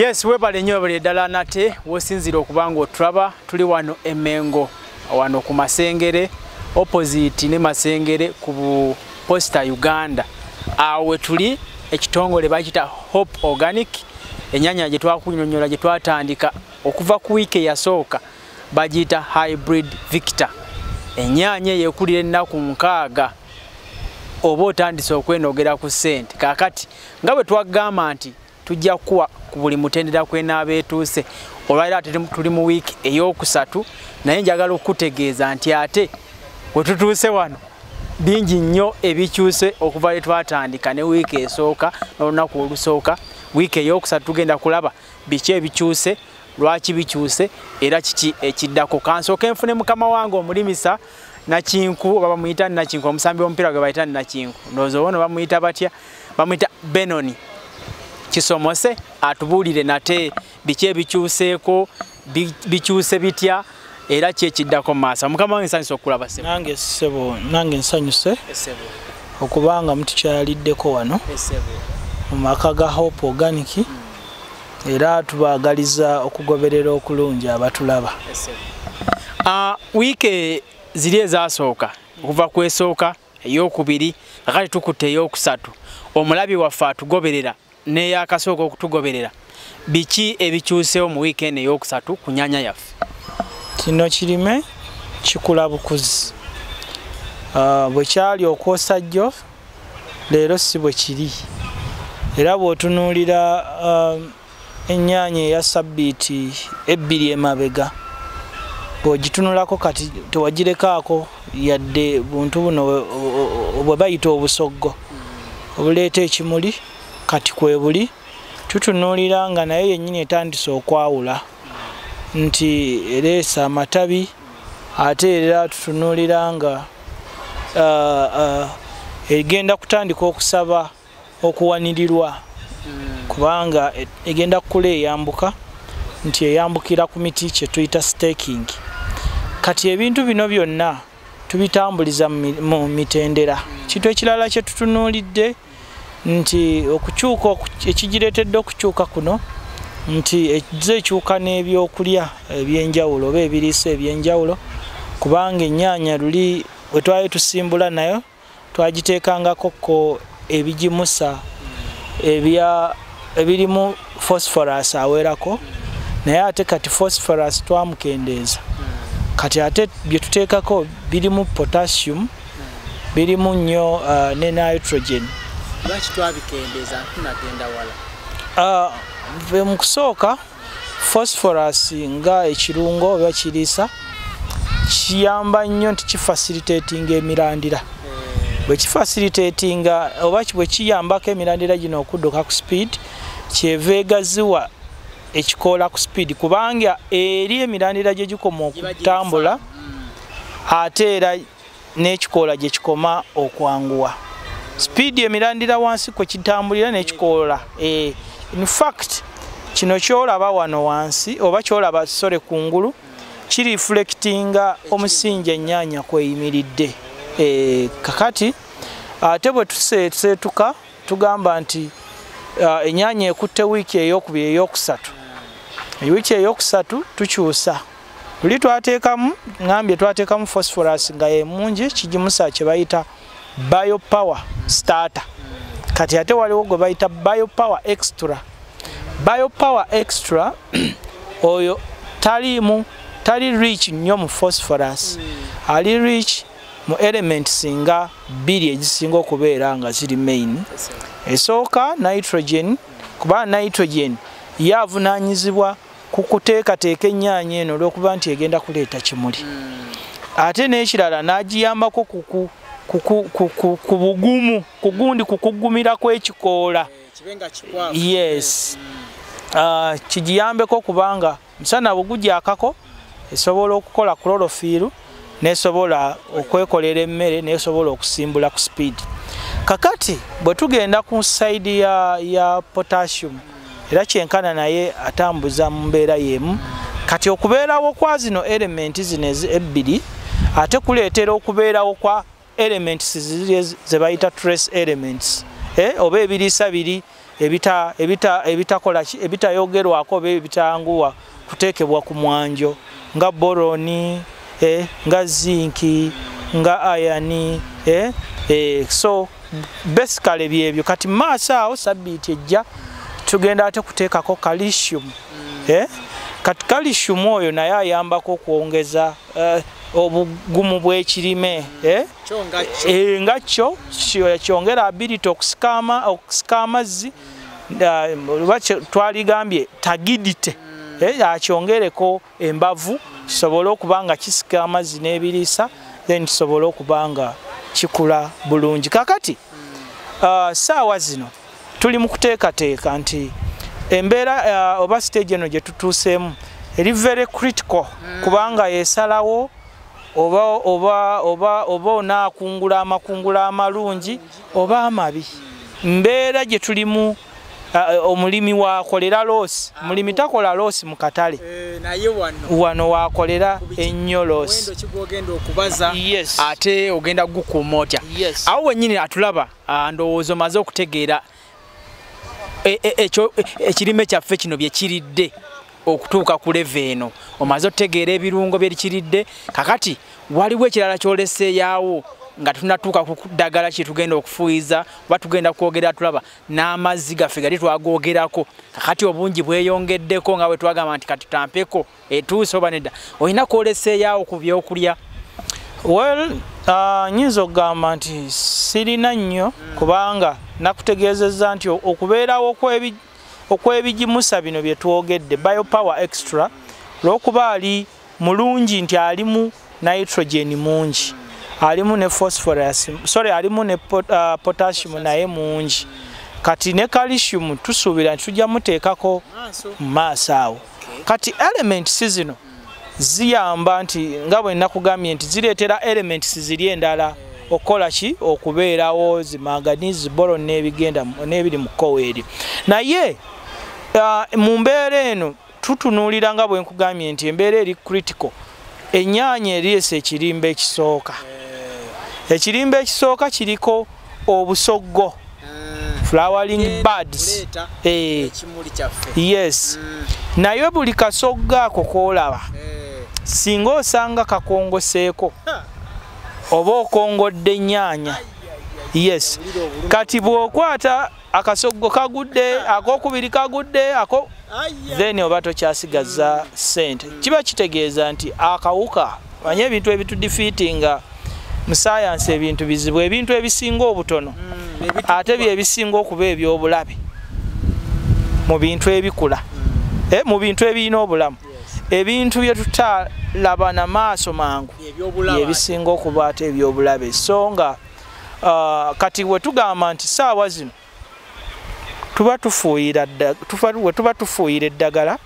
Yes, webale nnyo buli ddala nate wosinzira okubanga otulaba tuli wano Emengo wano ku Masengere opposite ne Masengere ku Posta Uganda. Awe tuli ekitongole bakita Hope Organic enyanya gye twakunyonyola gye twatandika okuva ku wiki yasooka bagita Hybrid Victor. Enyanya yekulira ennaku 6 oba otandise okwenogera ku ssente. Kakati nga bwe twagamba nti tujja kuwa ku buli mutendera kw'enaaba etuuse olwaliro ate tuli mu wiiki ey'okusatu naye njagala okutegeeza nti ate we tutuuse wano bingi nnyo ebikyuse okuva lwe twatandika ne wiiki esooka n'olunaku olusooka. Wiiki ey'okusatu tugenda kulaba biki ebikyuse, lwaki bikyuse era kiki ekiddako. Kansooka enfune mukama wange omulimisa Nakinku oba bamuyita Nakinku omusambi w'omupiira gwe bayita Nakinku. Ndowooza ono bamuyita batya? Bamuyita Benoni. Kisomose atubuulire nate biki ebikyuseeko bikyuse bitya era ki ekiddako maaso. Mukama wange nsanyuse okulaba ssebo. Nange ssebo, nange nsanyuse okubanga mutukyaliddeko wano mu maka ga Hope Organic era tubaagaliza okugoberera okulungi abatulaba. Wiiki ziri ezasooka okuva ku esooka ey'okubiri kakati tukutte ey'okusatu omulabi waffe atugoberera n'eyakasooka okutugoberera biki ebikyuseewo mu wiiki eno ey'okusatu ku nnyanya yaffe. Kino kirime kikula bukuzi bwe kyali okwosa jjo leero si bwe kiri era bw'otunuulira ennyaanya eya sabbiiti 2 emabega bw'ogitunulako kati tewagirekaako yadde buntu buno bwe bayita obusoggo obuleeta ekimuli kati kwe buli tutunuulira nga naye yennyini etandise okwawula nti ereesa amatabi ate era tutunuulira nga egenda kutandika okusaba okuwanirirwa kubanga egenda kukula eyambuka nti eyambukira ku miti kye tuyita staking. Kati ebintu bino byonna tubitambuliza mu mitendera. Kintu ekirala kye tutunuulidde nti okukyuka ekigireetedde okukyuka kuno nti ezze ekyuka n'ebyokulya ebyenjawulo oba ebiriisa ebyenjawulo kubanga ennyaanya luli bwe twali tusimbula nayo twagiteekangako ebigimusa ebirimu phosphorus aweerako naye ate kati phosphorus twamukendeeza kati ate bye tuteekako birimu potassium birimu nnyo ne nitrogen. Lwaki twabikendeeza tunagenda wala? Mu kusooka phosphorus nga ekirungo oba kiriisa kiyamba nnyo nti kifacilitatinga emirandira. Bwe kifacilitatinga oba bwe kiyambako emirandira gino okudduka ku speed kyeva egaziwa ekikoola ku speed kubanga eri emirandira gye gikoma okutambula ate era n'ekikoola gye kikoma okwanguwa. Speed emirandira wansi kwe kitambulira n'ekikoola. In fact kino kyolaba wano wansi oba kyolaba sore kungulu kireflectinga omusinja ennyaanya kweyimiridde. Kakati ate bwe tuseetuka tugamba nti ennyaanya ekutte wiiki ey'okubiri ey'okusatu. Wiiki ey'okusatu tukyusa luli twateekamu ngambye twateekamu phosphorus nga yemungi kigimusa kye bayita biopower starter. Kati ate waliwo gwe bayita biopower extra. Biopower extra oyo tali rich nnyo mu phosphorus ali rich mu elements nga 2 ezisinga okubeera nga ziri main. Esooka nitrogen kuba nitrogen yavunaanyizibwa ku kuteekateeka ennyaanya eno olw'okuba nti egenda kuleeta kimuli. Ate n'ekirala n'agiyambako ku bugumu kugundi kukugumira kw'ekikoola. Yes. Kigiyambeko kubanga musana bwegugyakako esobola okukola chlorophyll nesobola okwekolera emmere nesobola okusimbula ku speed. Kakati bwe tugenda ku side ya potassium era kyenkana naye atambuza mu mbeera y'emu kati okubeerawo kwa zino elements zino ebbiri ate kuleetera okubeerawo kwa elements ze bayita trace elements oba ebiriisa biri ebitayogerwako oba ebitanguwa kuteekebwa ku mwanjo nga boroni nga zinki nga ayani so basically byebyo kati maaso awo sabbiiti ejja tugenda ate kuteekako calcium kati calcium oyo naye ayambako okwongeza obugumu bw'ekirime nga kyo kyongera ability okusika amazzi twaligambye tagidite akyongereko embavu kisobole okuba nga kisika amazzi n'ebiriisa then kisobole okuba nga kikula bulungi. Kakati saawa zino tuli mu kuteekateeka nti embeera oba stage eno gye tutuuseemu eri very critical kubanga yesalawo oba onaakungula amakungula amalungi oba amabi. Mbeera gye tulimu omulimi waakolera loosi, mulimi takola loosi mu katale naye wano waakolera ennyo loosi ate ogenda gukuuma otya. Awo wennyini atulaba ndowooza omaze okutegeera ekirime kyaffe kino bye kiridde okutuuka ku leve eno, omaze okutegeera ebirungo bye kiridde. Kakati waliwo ekirala kyoleseeyaawo nga tunatuuka ku ddagala kye tugenda okufuyiza oba tugenda kwogera tulaba n'amazzi gaffe gali twagogerako. Kakati obungi bweyongeddeko nga bwe twagamba nti kati tampeko etuuse oba nedda, olina kwoleseeyaawo ku byokulya? Well, nyinza okugamba nti sirina nnyo kubanga nakutegeezezza nti okubeerawo okwebigimusa bino bye twogedde biopower extra lw'okuba ali mulungi nti alimu nitrogen mungi, alimu ne phosphorus, alimu ne potassium naye mungi, kati ne calcium tusuubira nti tujja muteekako mu maaso awo. Kati elements zino ziyamba nti nga bwe nakugambye nti zireetera elements ziri endala okukola ki okubeerawo zimanganizi boron n'ebigenda n'ebiri mu kkoweeri. Naye mu mbeera eno tutunuulira nga bwe nkugambye nti embeera eri critical. Ennyaanya eriisa ekirimba ekisooka. Ekirimba ekisooka kiriko obusoggo, flowering buds. Yes. Naye buli kasoggo ako koolaba singa osanga kakongoseeko oba okongodde ennyaanya, yes, kati bw'okwata akasoggo kagudde, akokubiri kagudde, then oba tokyasigaza ssente. Kiba kitegeeza nti akawuka, manye ebintu ebitudifeatinga mu science ebintu bizibu, ebintu ebisinga obutono ate byebisinga okuba ebyobulabe mu bintu ebikula, mu bintu ebirina obulamu. Ebintu bye tutalaba na maaso mangu ebisinga okuba ate ebyobulabe. So nga kati we tugamba nti saawa zino tuba tufuuyira eddagala,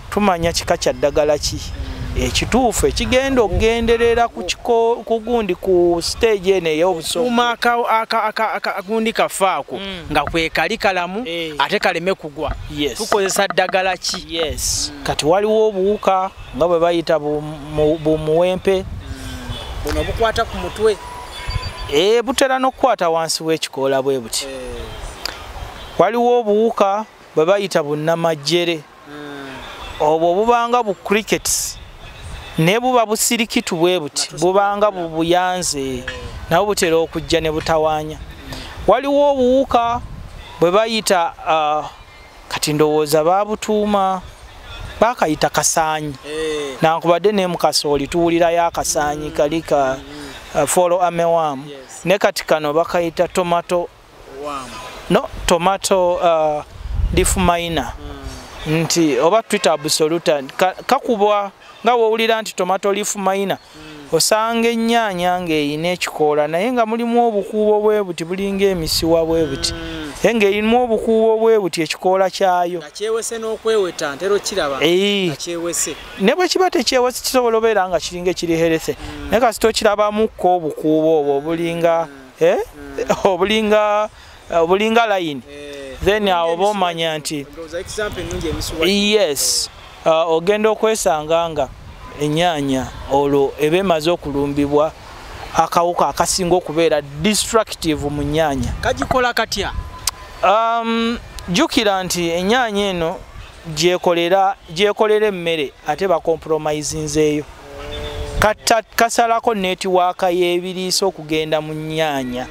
tumanya kika kya ddagala ki ekituufu ekigenda okugenderera ku gundi ku stage eno ey'obusoma akagundi kaffe ako nga kwe kali kalamu ate kaleme kugwa. Tukozesa ddagala ki? Yes. Kati waliwo obuwuka nga bwe bayita bumuwempe, buno bukwata ku mutwe, butera n'okukwata wansi w'ekikoola bwe buti. Waliwo obuwuka bwe bayita bunnamajjere, obwo bubanga bu crickets ne buba busirikitu bwe buti, bubanga bubuyanze nabo butera okujja ne butawaanya. Waliwo obuwuka bwe bayita kati ndowooza babutuuma bakayita kasaanyi, nankubadde ne mu kasooli tuwulirayo akasaanyi kali ka follow armyworm, ne kati kano bakayita tomato leaf miner, nti oba twita absoluta kakubwa nga wowulira nti tomato leaf miner osanga ennyaanya ng'eyina ekikoola naye nga mulimu obukuubo bwe buti bulinga emisiwa bwe buti, ng'erimu obukuubo bwe buti ekikoola kyayo kyewese n'okweweta ntero kiraba kyewese, ne bwe kiba tekyewese kisobola obeera nga kiringa ekiri herese, naye kasita okirabamukko obukuubo obwo obulinga layini, then awo oba omanya nti yes, ogenda okwesanga nga ennyaanya olwo eba emaze okulumbibwa akawuka akasinga okubeera destructive mu nnyaanya. Kagikola katya? jukira nti ennyaanya eno gyekolera emmere ate bakompromisinzeeyo kasalako netiwaaka y'ebiriisa okugenda mu nnyaanya.